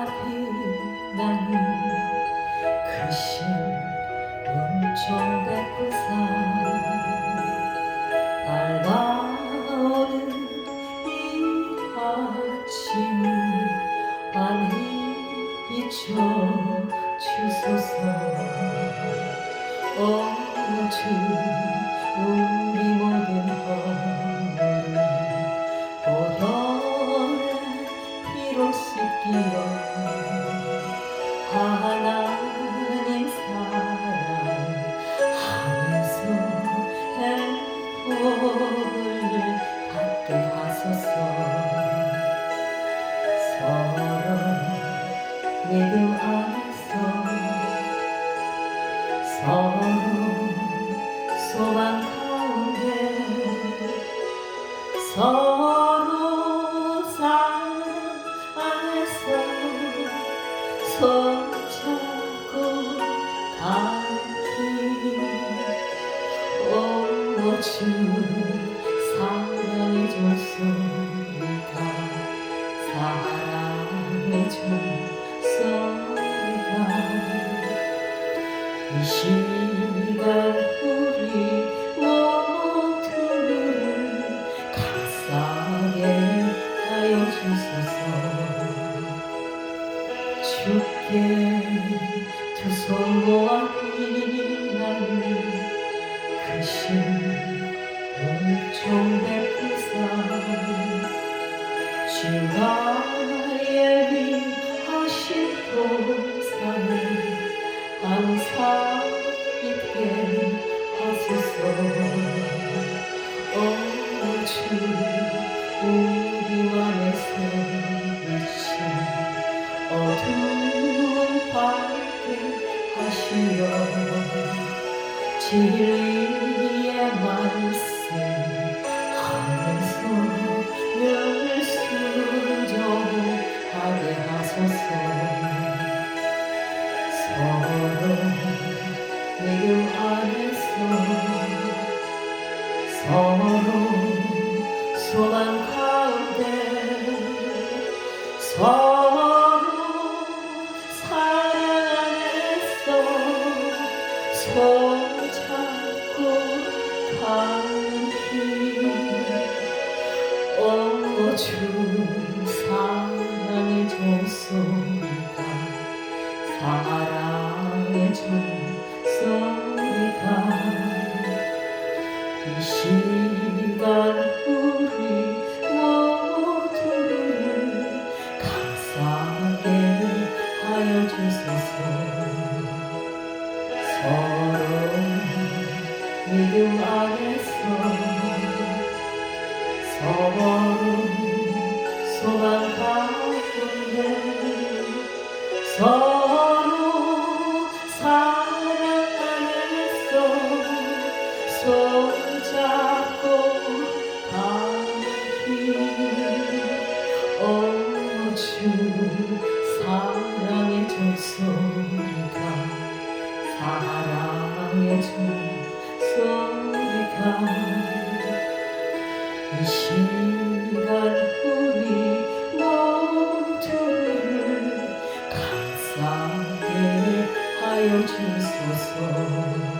피나는 그신 은총백구산 날아오는 이 아침을 하늘 비춰주소서. 주 우리 모든 허물을 보혈의 피로 씻기어 하나님 사랑하면서 행복을 갖게 하소서. 서로 믿음 안에서 서로 소망 가운데 서로 사랑 안에서 손잡고 닿기. 오 주 사랑의 종소리가 사랑의 종소리가 이 시간 우리 모두를 감싸게 하여 주소서. 주께 두 손 모아 비나는 그신 은총백구산 주가 예비하신 동산에 항상 있게 하소서. 주 우리 맘에서 비친 어두운 밝게 하시어 진리의 말씀 하면서 늘 순종하게 하소서. 서로 믿음 안에서 서로 소망 가운데 서로 사랑 안에서 손잡고 가기. 오 주 사랑의 종소리가 사랑의 종소리가 이 시간 우리 모두를 감싸게 하여 주소서. 서로 믿음 안에서 서로 소망 가운데 서로 사랑 안에서 손잡고 가기. 오 주 사랑의 종소리가 사랑의 종소리가 이 시간 우리 모두를 감싸게 하여 주소서.